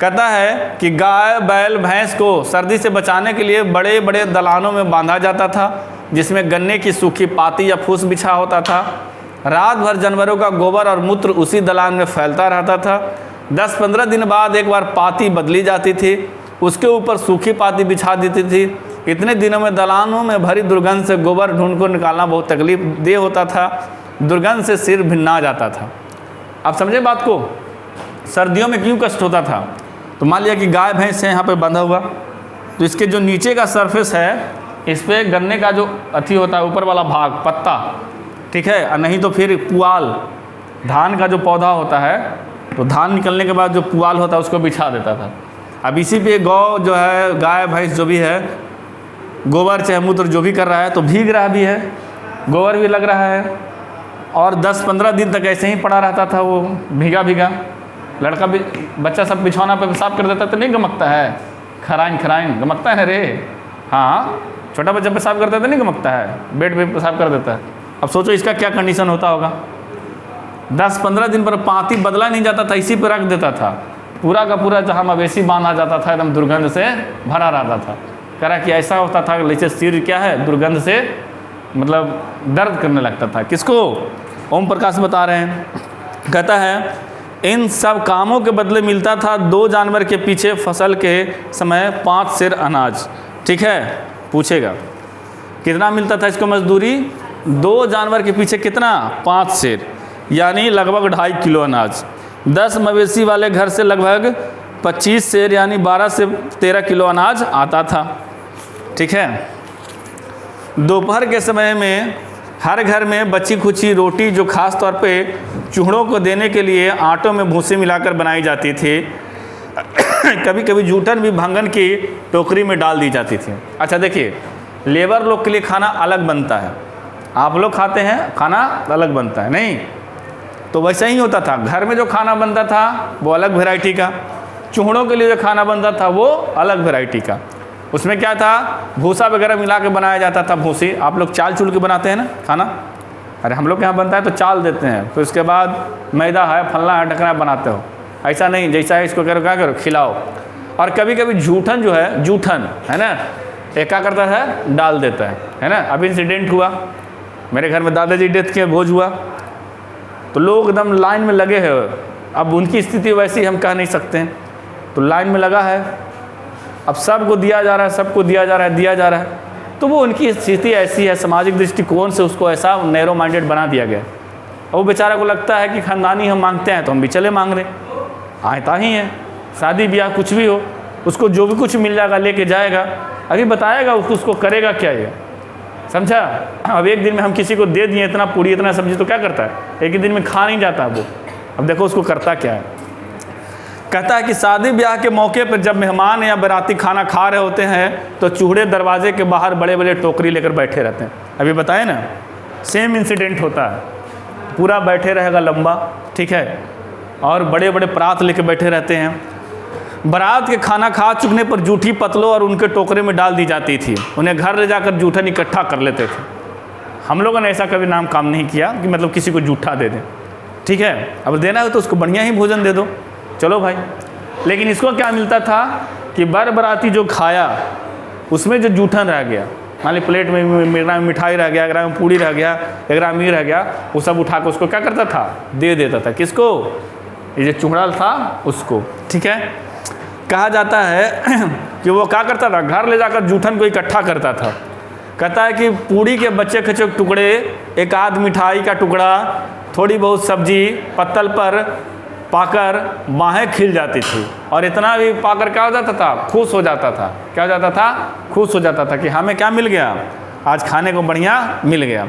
कहता है कि गाय, बैल, भैंस को सर्दी से बचाने के लिए बड़े बड़े दलानों में बांधा जाता था, जिसमें गन्ने की सूखी पाती या फूस बिछा होता था। रात भर जानवरों का गोबर और मूत्र उसी दलान में फैलता रहता था। 10-15 दिन बाद एक बार पाती बदली जाती थी, उसके ऊपर सूखी पाती बिछा देती थी। इतने दिनों में दलानों में भरी दुर्गंध से गोबर ढूंढ कर निकालना बहुत तकलीफ दे होता था। दुर्गंध से सिर भिन्ना जाता था। आप समझे बात को? सर्दियों में क्यों कष्ट होता था? तो मान लिया कि गाय भैंस है यहाँ पे बंधा हुआ, तो इसके जो नीचे का सरफेस है, इस पर गन्ने का जो अथी होता है, ऊपर वाला भाग, पत्ता, ठीक है, और नहीं तो फिर पुआल, धान का जो पौधा होता है, तो धान निकलने के बाद जो पुआल होता है उसको बिछा देता था। अब इसी पे गौ जो है, गाय भैंस जो भी है, गोबर चाहे मूत्र जो भी कर रहा है तो भीग रहा भी है, गोबर भी लग रहा है, और 10-15 दिन तक ऐसे ही पड़ा रहता था वो भीगा भीगा। लड़का भी बच्चा सब बिछौना पे पेशाब कर देता तो नहीं गमकता है, खराइन खराइन गमकता है रे। हाँ, छोटा बच्चा पेशाब करता तो नहीं गमकता है, बेड पे पेशाब कर देता है। अब सोचो इसका क्या कंडीशन होता होगा। 10-15 दिन पर पाती बदला नहीं जाता था, इसी पर रख देता था, पूरा का पूरा जहाँ मवेशी बांधा जाता था एकदम दुर्गंध से भरा रहता था। कह रहा कि ऐसा होता था जैसे सिर क्या है दुर्गंध से मतलब दर्द करने लगता था। किसको? ओम प्रकाश बता रहे हैं। कहता है इन सब कामों के बदले मिलता था 2 जानवर के पीछे फसल के समय 5 सेर अनाज। ठीक है, पूछेगा कितना मिलता था इसको मजदूरी? 2 जानवर के पीछे कितना? 5 सेर, यानी लगभग 2.5 किलो अनाज। 10 मवेशी वाले घर से लगभग 25 सेर यानी 12 से 13 किलो अनाज आता था। ठीक है, दोपहर के समय में हर घर में बची खुची रोटी जो खास तौर पे चूहों को देने के लिए आटों में भूसे मिलाकर बनाई जाती थी, कभी कभी जूठन भी भंगन की टोकरी में डाल दी जाती थी। अच्छा देखिए, लेबर लोग के लिए खाना अलग बनता है, आप लोग खाते हैं खाना अलग बनता है नहीं, तो वैसा ही होता था। घर में जो खाना बनता था वो अलग वैरायटी का, चूहों के लिए जो खाना बनता था वो अलग वैरायटी का। उसमें क्या था, भूसा वगैरह मिला के बनाया जाता था। भूसी आप लोग चाल चूल के बनाते हैं ना खाना, अरे हम लोग यहाँ बनता है तो चाल देते हैं, फिर उसके बाद मैदा है फलना है ढकना बनाते हो, ऐसा नहीं जैसा है इसको करो क्या करो खिलाओ। और कभी कभी जूठन जो है, जूठन है ना, एक क्या करता है डाल देता है ना। अभी इंसिडेंट हुआ मेरे घर में, दादाजी डेथ के भोज हुआ तो लोग एकदम लाइन में लगे हैं। अब उनकी स्थिति वैसी हम कह नहीं सकते हैं, तो लाइन में लगा है, अब सबको दिया जा रहा है, सबको दिया जा रहा है, दिया जा रहा है। तो वो उनकी स्थिति ऐसी है, सामाजिक दृष्टिकोण से उसको ऐसा नैरो माइंडेड बना दिया गया। और वो बेचारा को लगता है कि खानदानी हम मांगते हैं तो हम भी चले मांग रहे, आता ही है शादी ब्याह कुछ भी हो, उसको जो भी कुछ मिल जाएगा लेके जाएगा, अभी बताएगा उसको करेगा क्या ये, समझा। अब एक दिन में हम किसी को दे दिए इतना पूरी इतना सब्जी तो क्या करता है, एक ही दिन में खा नहीं जाता वो। अब देखो उसको करता क्या है। कहता है कि शादी ब्याह के मौके पर जब मेहमान या बाराती खाना खा रहे होते हैं तो चूहे दरवाजे के बाहर बड़े बड़े टोकरी लेकर बैठे रहते हैं। अभी बताए ना, सेम इंसिडेंट होता है, पूरा बैठे रहेगा लंबा, ठीक है, और बड़े बड़े परात लेकर बैठे रहते हैं। बारात के खाना खा चुकने पर जूठी पतलों और उनके टोकरे में डाल दी जाती थी, उन्हें घर ले जाकर जूठन इकट्ठा कर लेते थे। हम लोगों ने ऐसा कभी नाम काम नहीं किया कि मतलब किसी को जूठा दे दें, ठीक है, अब देना हो तो उसको बढ़िया ही भोजन दे दो, चलो भाई। लेकिन इसको क्या मिलता था कि बराती जो खाया उसमें जो जूठन रह गया, मान ली प्लेट में मेरा मिठाई रह गया, अगर में पूड़ी रह गया, अगर में रह गया, वो सब उठा के उसको क्या करता था, दे देता था। किसको? ये जो चुड़ैल था उसको, ठीक है। कहा जाता है कि वो क्या करता था, घर ले जाकर जूठन को इकट्ठा करता था। कहता है कि पूड़ी के बच्चे खचे टुकड़े, एक आध मिठाई का टुकड़ा, थोड़ी बहुत सब्जी पत्तल पर पाकर बाहें खिल जाती थी, और इतना भी पाकर क्या हो जाता था, खुश हो जाता था। क्या हो जाता था? खुश हो जाता था कि हमें क्या मिल गया, आज खाने को बढ़िया मिल गया।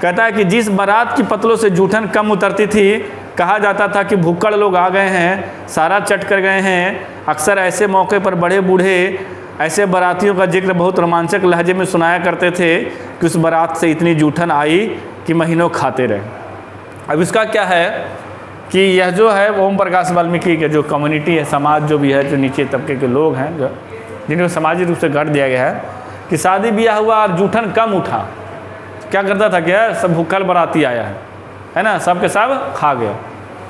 कहता है कि जिस बारात की पतलों से जूठन कम उतरती थी, कहा जाता था कि भुक्कड़ लोग आ गए हैं, सारा चट कर गए हैं। अक्सर ऐसे मौके पर बड़े बूढ़े ऐसे बारातियों का जिक्र बहुत रोमांचक लहजे में सुनाया करते थे कि उस बारात से इतनी जूठन आई कि महीनों खाते रहे। अब इसका क्या है कि यह जो है ओम प्रकाश वाल्मीकि के जो कम्युनिटी है, समाज जो भी है, जो नीचे तबके के लोग हैं, जो जिनको सामाजिक रूप से गढ़ दिया गया है कि शादी ब्याह हुआ और जूठन कम उठा, क्या करता था, क्या सब भुक्कल बाराती आया है ना, सब के सब खा गया।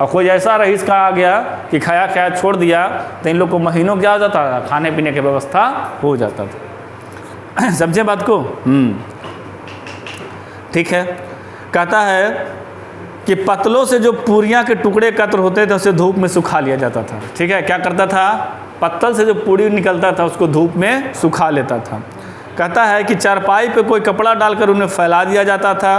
और कोई ऐसा रईस का आ गया कि खाया खाया छोड़ दिया तो इन लोग को महीनों क्या हो जाता था, खाने पीने की व्यवस्था हो जाता था। समझे बात को? ठीक है। कहता है कि पतलों से जो पूरियां के टुकड़े एकत्र होते थे उसे धूप में सुखा लिया जाता था। ठीक है, क्या करता था, पत्तल से जो पूरी निकलता था उसको धूप में सुखा लेता था। कहता है कि चारपाई पे कोई कपड़ा डालकर उन्हें फैला दिया जाता था।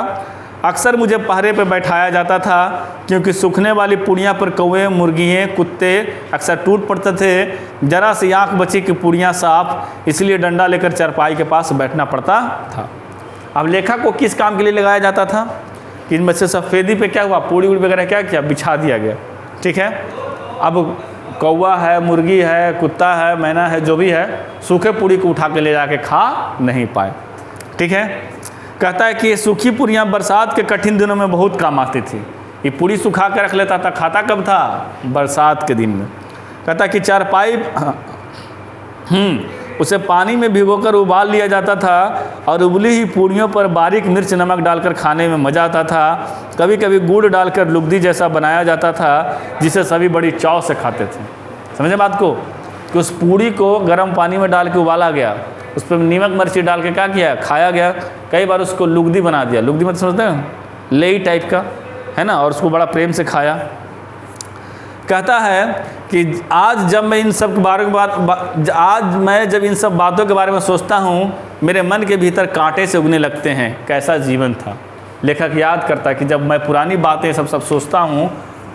अक्सर मुझे पहरे पे बैठाया जाता था क्योंकि सूखने वाली पूड़ियाँ पर कौवे, मुर्गियाँ, कुत्ते अक्सर टूट पड़ते थे। जरा सी आँख बची कि पूड़ियाँ साफ, इसलिए डंडा लेकर चारपाई के पास बैठना पड़ता था। अब लेखक को किस काम के लिए लगाया जाता था कि इनमें से सफ़ेदी पे क्या हुआ, पूड़ी वगैरह क्या किया, बिछा दिया गया। ठीक है, अब कौवा है, मुर्गी है, कुत्ता है, मैना है, जो भी है, सूखे पूड़ी को उठा के ले जाके खा नहीं पाए। ठीक है, कहता है कि ये सूखी पूड़ियाँ बरसात के कठिन दिनों में बहुत काम आती थी। ये पूड़ी सुखा के रख लेता था, खाता कब था? बरसात के दिन में। कहता है कि चारपाई उसे पानी में भिगोकर उबाल लिया जाता था और उबली हुई पूड़ियों पर बारीक मिर्च नमक डालकर खाने में मज़ा आता था। कभी कभी गुड़ डालकर लुगदी जैसा बनाया जाता था जिसे सभी बड़ी चाव से खाते थे। समझे बात को? कि उस पूड़ी को गर्म पानी में डाल के उबाला गया, उस पर नमक मिर्ची डाल के क्या किया? खाया गया। कई बार उसको लुगदी बना दिया। लुगदी मतलब समझते हैं? लेई टाइप का है ना, और उसको बड़ा प्रेम से खाया। कहता है कि आज जब मैं इन सब बातों के बारे में सोचता हूँ, मेरे मन के भीतर कांटे से उगने लगते हैं। कैसा जीवन था। लेखक याद करता है कि जब मैं पुरानी बातें सब सोचता हूँ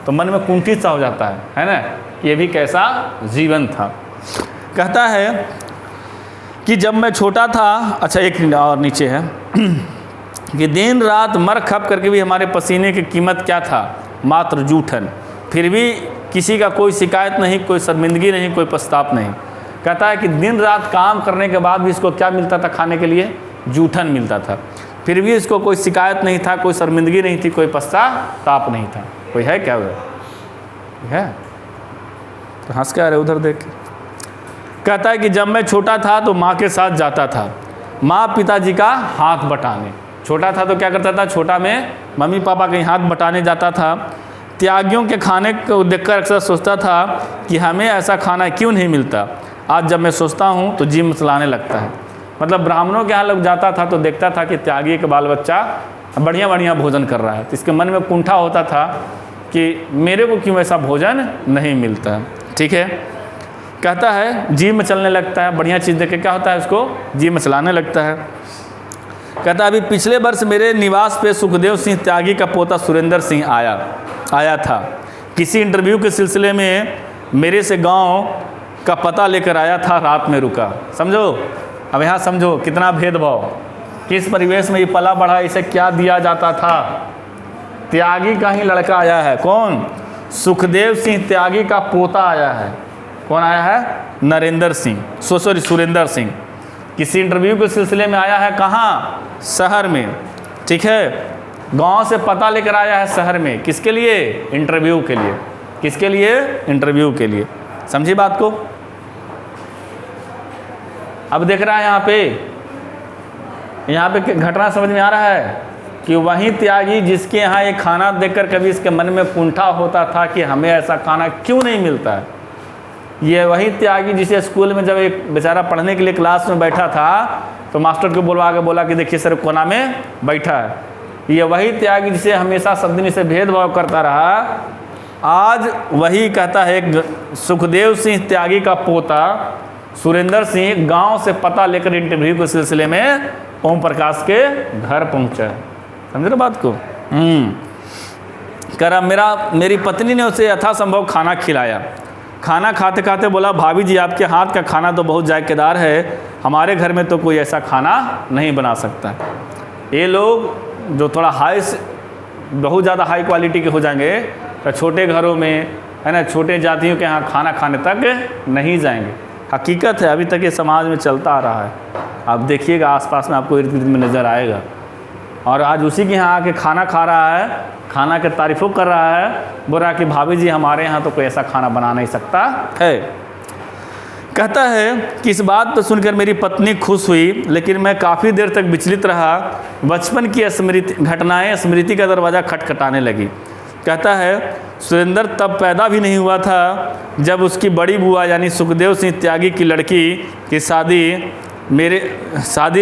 तो मन में कुंठित सा हो जाता है ना, ये भी कैसा जीवन था। कहता है कि जब मैं छोटा था, अच्छा एक और नीचे है कि दिन रात मर खप करके भी हमारे पसीने की कीमत क्या था? मात्र जूठन। फिर भी किसी का कोई शिकायत नहीं, कोई शर्मिंदगी नहीं, कोई पछतावा नहीं। कहता है कि दिन रात काम करने के बाद भी इसको क्या मिलता था खाने के लिए? जूठन मिलता था। फिर भी इसको कोई शिकायत नहीं था, कोई शर्मिंदगी नहीं थी, कोई पछतावा नहीं था। कोई है क्या? है तो हंस के आ रहे उधर देख के। कहता है कि जब मैं छोटा था तो माँ के साथ जाता था, माँ पिताजी का हाथ बटाने। छोटा था तो क्या करता था? छोटा में मम्मी पापा के हाथ बटाने जाता था। त्यागियों के खाने को देखकर अक्सर सोचता था कि हमें ऐसा खाना क्यों नहीं मिलता। आज जब मैं सोचता हूँ तो जी मचलाने लगता है। मतलब ब्राह्मणों के यहाँ लोग जाता था तो देखता था कि त्यागी का बाल बच्चा बढ़िया बढ़िया भोजन कर रहा है, तो इसके मन में कुंठा होता था कि मेरे को क्यों ऐसा भोजन नहीं मिलता। ठीक है, कहता है जी मचलने लगता है। बढ़िया चीज़ देख के क्या होता है? उसको जी मचलाने लगता है। कहता है अभी पिछले वर्ष मेरे निवास पे सुखदेव सिंह त्यागी का पोता सुरेंद्र सिंह आया था। किसी इंटरव्यू के सिलसिले में मेरे से गांव का पता लेकर आया था, रात में रुका। समझो, अब यहाँ समझो कितना भेदभाव। किस परिवेश में ये पला बढ़ा, इसे क्या दिया जाता था? त्यागी का ही लड़का आया है। कौन? सुखदेव सिंह त्यागी का पोता आया है। कौन आया है? नरेंद्र सिंह, सुरेंद्र सिंह। किसी इंटरव्यू के सिलसिले में आया है। कहाँ? शहर में। ठीक है, गांव से पता लेकर आया है शहर में। किसके लिए? इंटरव्यू के लिए। किसके लिए? इंटरव्यू के लिए। समझी बात को? अब देख रहा है यहाँ पे घटना समझ में आ रहा है कि वही त्यागी जिसके यहाँ ये खाना देखकर कभी इसके मन में कुंठा होता था कि हमें ऐसा खाना क्यों नहीं मिलता है। ये वही त्यागी जिसे स्कूल में जब एक बेचारा पढ़ने के लिए क्लास में बैठा था तो मास्टर को बुलवा के बोला कि देखिए सर कोना में बैठा है। ये वही त्यागी जिसे हमेशा सब दिन से भेदभाव करता रहा, आज वही कहता है सुखदेव सिंह त्यागी का पोता सुरेंद्र सिंह गांव से पता लेकर इंटरव्यू के सिलसिले में ओम प्रकाश के घर पहुंचा। समझे ना बात को? कह रहा मेरी पत्नी ने उसे यथासंभव खाना खिलाया। खाना खाते खाते बोला भाभी जी आपके हाथ का खाना तो बहुत जायकेदार है, हमारे घर में तो कोई ऐसा खाना नहीं बना सकता। ये लोग जो थोड़ा बहुत ज़्यादा हाई क्वालिटी के हो जाएंगे तो छोटे घरों में है ना, छोटे जातियों के यहाँ खाना खाने तक नहीं जाएंगे। हकीकत है, अभी तक ये समाज में चलता आ रहा है। आप देखिएगा आसपास में आपको इर्द गिर्द में नज़र आएगा। और आज उसी के यहाँ आके खाना खा रहा है, खाना के तारीफ़ों कर रहा है, बोल रहा कि भाभी जी हमारे यहाँ तो कोई ऐसा खाना बना नहीं सकता है। कहता है कि इस बात पर सुनकर मेरी पत्नी खुश हुई, लेकिन मैं काफ़ी देर तक विचलित रहा। बचपन की घटनाएं स्मृति का दरवाज़ा खटखटाने लगी। कहता है सुरेंद्र तब पैदा भी नहीं हुआ था जब उसकी बड़ी बुआ यानी सुखदेव सिंह त्यागी की लड़की की शादी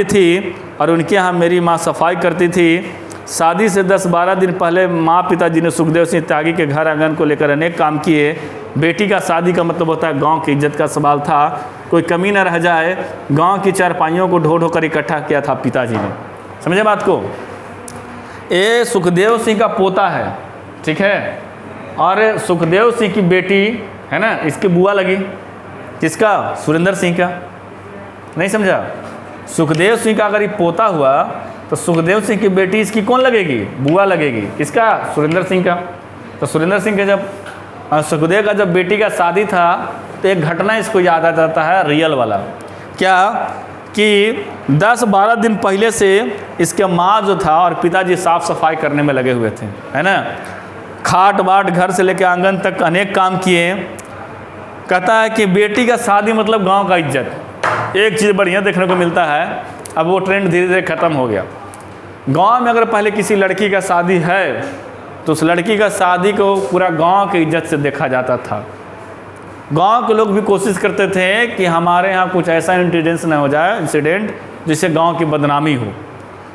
थी और उनके यहाँ मेरी माँ सफाई करती थी। शादी से 10-12 दिन पहले माँ पिताजी ने सुखदेव सिंह त्यागी के घर आंगन को लेकर अनेक काम किए। बेटी का शादी का मतलब होता है गांव की इज्जत का सवाल था, कोई कमी न रह जाए। गांव की चारपाइयों को ढो ढो कर इकट्ठा किया था पिताजी ने। समझे बात को? ये सुखदेव सिंह का पोता है, ठीक है, और सुखदेव सिंह की बेटी है ना, इसकी बुआ लगी। किसका? सुरेंद्र सिंह का। नहीं समझा? सुखदेव सिंह का अगर ये पोता हुआ तो सुखदेव सिंह की बेटी इसकी कौन लगेगी? बुआ लगेगी। किसका? सुरेंद्र सिंह का। तो सुरेंद्र सिंह के जब और सुखदेव का जब बेटी का शादी था तो एक घटना इसको याद आ जाता है, रियल वाला। क्या कि 10-12 दिन पहले से इसके माँ जो था और पिताजी साफ सफाई करने में लगे हुए थे, है ना। खाट बाट घर से लेकर आंगन तक अनेक काम किए। कहता है कि बेटी का शादी मतलब गांव का इज्जत। एक चीज़ बढ़िया देखने को मिलता है, अब वो ट्रेंड धीरे धीरे ख़त्म हो गया। गांव में अगर पहले किसी लड़की का शादी है तो उस लड़की का शादी को पूरा गांव की इज्जत से देखा जाता था। गांव के लोग भी कोशिश करते थे कि हमारे यहाँ कुछ ऐसा इंसिडेंस न हो जाए, इंसिडेंट जिससे गांव की बदनामी हो।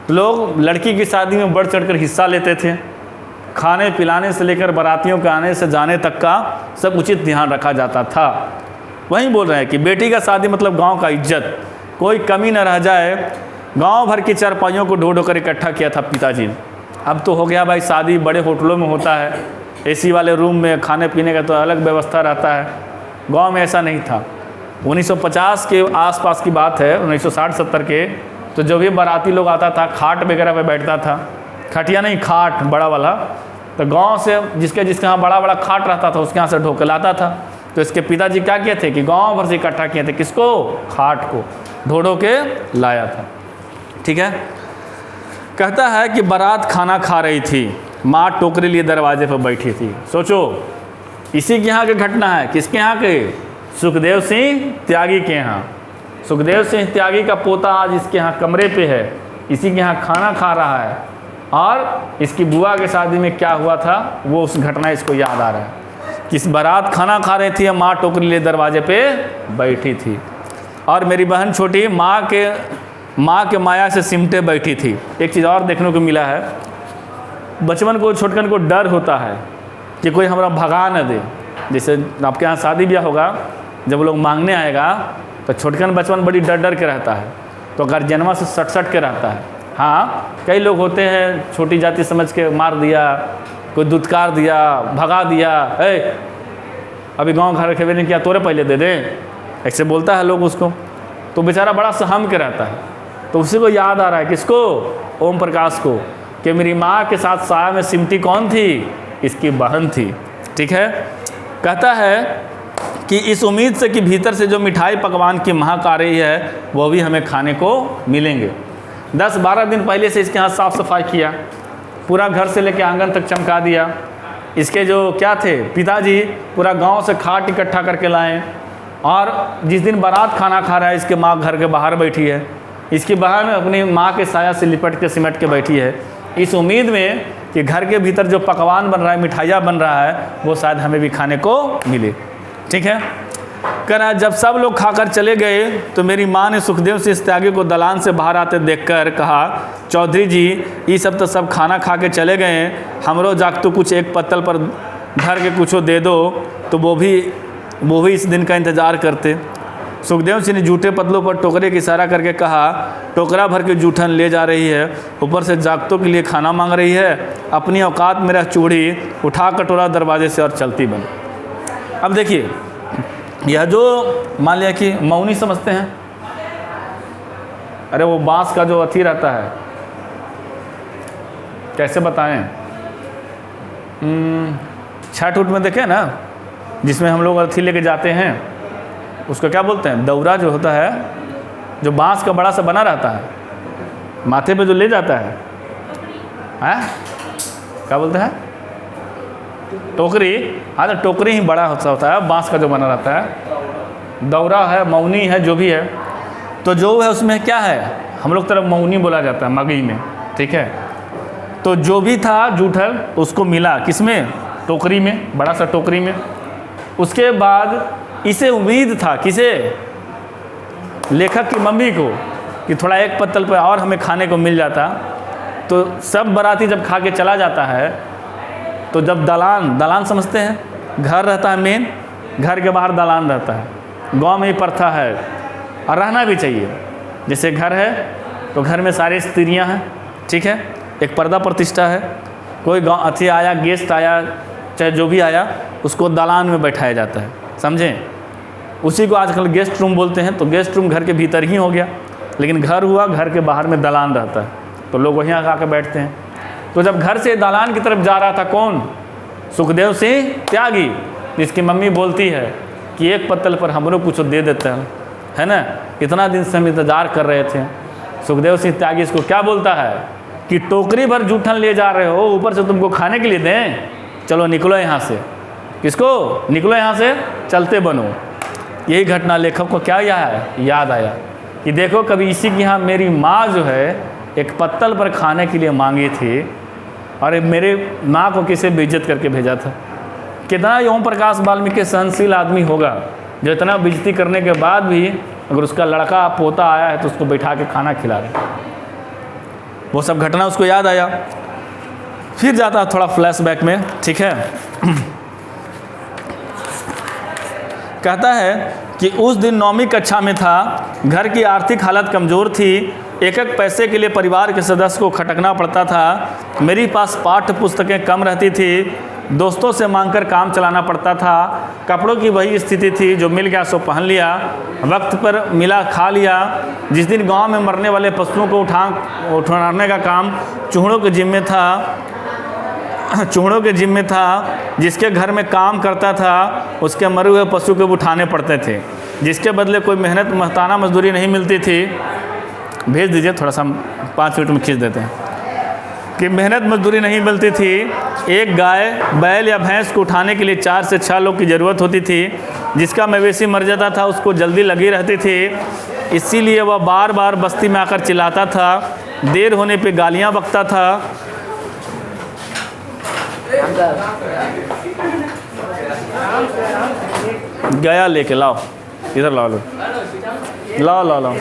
तो लोग लड़की की शादी में बढ़ चढ़कर हिस्सा लेते थे। खाने पिलाने से लेकर बारातियों के आने से जाने तक का सब उचित ध्यान रखा जाता था। वहीं बोल रहे हैं कि बेटी का शादी मतलब गांव का इज्जत, कोई कमी न रह जाए। गांव भर की चारपाइयों को ढो ढो कर इकट्ठा किया था पिताजी ने। अब तो हो गया भाई, शादी बड़े होटलों में होता है, एसी वाले रूम में, खाने पीने का तो अलग व्यवस्था रहता है। गांव में ऐसा नहीं था। 1950 के आसपास की बात है, 1960-70 के। तो जो भी बाराती लोग आता था खाट वगैरह पे बैठता था, खटिया नहीं खाट बड़ा वाला। तो गांव से जिसके यहाँ बड़ा बड़ा खाट रहता था उसके यहाँ से ढो के लाता था। तो इसके पिताजी क्या किए थे कि गांव भर से इकट्ठा किए थे, किसको? खाट को ढो ढो के लाया था। ठीक है। कहता है कि बारात खाना खा रही थी, माँ टोकरी लिए दरवाजे पर बैठी थी। सोचो, इसी के यहाँ की घटना है। किसके यहाँ के? सुखदेव सिंह त्यागी के यहाँ। सुखदेव सिंह त्यागी का पोता आज इसके यहाँ कमरे पे है, इसी के यहाँ खाना खा रहा है। और इसकी बुआ के शादी में क्या हुआ था वो उस घटना इसको याद आ रहा है। किस बारात खाना खा रही थी, माँ टोकरी लिए दरवाजे पे बैठी थी और मेरी बहन छोटी माँ के माया से सिमटे बैठी थी। एक चीज़ और देखने को मिला है, बचपन को छोटकन को डर होता है कि कोई हमारा भगा न दे। जैसे आपके यहाँ शादी ब्याह होगा, जब लोग मांगने आएगा तो छोटकन बचपन बड़ी डर डर के रहता है, तो गार्जियनवा से सट के रहता है। हाँ, कई लोग होते हैं छोटी जाति समझ के मार दिया, कोई दुत्कार दिया, भगा दिया, अभी गांव घर खेबे नहीं किया, तोरे पहले दे दे, ऐसे बोलता है लोग उसको। तो बेचारा बड़ा सहम के रहता है। तो उसी को याद आ रहा है, किसको? ओम प्रकाश को, कि मेरी माँ के साथ साया में सिमटी कौन थी? इसकी बहन थी। ठीक है। कहता है कि इस उम्मीद से कि भीतर से जो मिठाई पकवान की महक आ रही है वो भी हमें खाने को मिलेंगे। 10-12 दिन पहले से इसके यहाँ साफ़ सफाई किया, पूरा घर से लेकर आंगन तक चमका दिया। इसके जो क्या थे पिताजी, पूरा गांव से खाट इकट्ठा करके लाए। और जिस दिन बारात खाना खा रहा है, इसके माँ घर के बाहर बैठी है, इसकी बहन अपनी माँ के साया से लिपट के सिमट के बैठी है, इस उम्मीद में कि घर के भीतर जो पकवान बन रहा है, मिठाइयाँ बन रहा है, वो शायद हमें भी खाने को मिले। ठीक है। कह रहा है जब सब लोग खाकर चले गए तो मेरी माँ ने सुखदेव सिंह त्यागी को दलान से बाहर आते देखकर कहा, चौधरी जी ये सब तो सब खाना खा के चले गए, हमरो जागतू कुछ एक पत्तल पर धर के कुछ दे दो, तो वो भी इस दिन का इंतज़ार करते। सुखदेव सिंह ने जूठे पतलों पर टोकरे की इशारा करके कहा, टोकरा भर के जूठन ले जा रही है, ऊपर से जागतों के लिए खाना मांग रही है, अपनी औकात में रह चूड़ी, उठा कटोरा दरवाजे से और चलती बन। अब देखिए, यह जो मान लिया कि मौनी समझते हैं, अरे वो बांस का जो अथी रहता है, कैसे बताएं, छठ उठ में देखें ना, जिसमें हम लोग अथी लेके जाते हैं, उसको क्या बोलते हैं? दौरा जो होता है, जो बांस का बड़ा सा बना रहता है, माथे पे जो ले जाता है, क्या बोलते हैं? टोकरी। हाँ, तो टोकरी ही बड़ा होता है, बांस का जो बना रहता है। दौरा है, मौनी है, जो भी है, तो जो है उसमें क्या है, हम लोग तरफ मौनी बोला जाता है मगही में। ठीक है। तो जो भी था जूठल उसको मिला किसमें? टोकरी में, बड़ा सा टोकरी में। उसके बाद इसे उम्मीद था, किसे? लेखक की मम्मी को, कि थोड़ा एक पत्तल पर और हमें खाने को मिल जाता। तो सब बाराती जब खा के चला जाता है, तो जब दलान समझते हैं, घर रहता है मेन, घर के बाहर दलान रहता है। गांव में ही प्रथा है और रहना भी चाहिए। जैसे घर है तो घर में सारी स्त्रियां हैं, ठीक है, एक पर्दा प्रतिष्ठा है। कोई गाँव अथी आया, गेस्ट आया, चाहे जो भी आया, उसको दलान में बैठाया जाता है, समझें। उसी को आजकल गेस्ट रूम बोलते हैं। तो गेस्ट रूम घर के भीतर ही हो गया, लेकिन घर हुआ, घर के बाहर में दलान रहता है, तो लोग वहीं आकर बैठते हैं। तो जब घर से दलान की तरफ जा रहा था कौन? सुखदेव सिंह त्यागी, जिसकी मम्मी बोलती है कि एक पत्तल पर हमरो कुछ दे देते हैं, है ना, इतना दिन से हम इंतज़ार कर रहे थे। सुखदेव सिंह त्यागी इसको क्या बोलता है कि टोकरी भर जूठन ले जा रहे हो, ऊपर से तुमको खाने के लिए दें, चलो निकलो यहाँ से। किसको? निकलो यहाँ से, चलते बनो। यही घटना लेखक को क्या याद आया कि देखो कभी इसी के यहाँ मेरी माँ जो है एक पत्तल पर खाने के लिए मांगी थी और मेरे माँ को किसे बेइज्जत करके भेजा था। कितना ओम प्रकाश वाल्मीकि सहनशील आदमी होगा जो इतना बेइज्जती करने के बाद भी अगर उसका लड़का पोता आया है तो उसको बैठा के खाना खिला रहे। वो सब घटना उसको याद आया। फिर जाता है थोड़ा फ्लैशबैक में, ठीक है। कहता है कि उस दिन 9वीं कक्षा में था, घर की आर्थिक हालत कमज़ोर थी, एक एक पैसे के लिए परिवार के सदस्य को खटकना पड़ता था। मेरी पास पाठ्य पुस्तकें कम रहती थी, दोस्तों से मांगकर काम चलाना पड़ता था। कपड़ों की वही स्थिति थी, जो मिल गया सो पहन लिया, वक्त पर मिला खा लिया। जिस दिन गांव में मरने वाले पशुओं को उठाने का काम चूहोड़ों के जिम्मे था। जिसके घर में काम करता था उसके मरे हुए पशु को उठाने पड़ते थे, जिसके बदले कोई महताना मजदूरी नहीं मिलती थी। भेज दीजिए, थोड़ा सा हम 5 मिनट में खींच देते हैं कि मेहनत मजदूरी नहीं मिलती थी। एक गाय, बैल या भैंस को उठाने के लिए 4 से 6 लोग की ज़रूरत होती थी। जिसका मवेशी मर जाता था उसको जल्दी लगी रहती थी, इसीलिए वह बार बार बस्ती में आकर चिल्लाता था, देर होने पे गालियाँ बकता था। गया लेके लाओ, इधर लाओ, लाओ।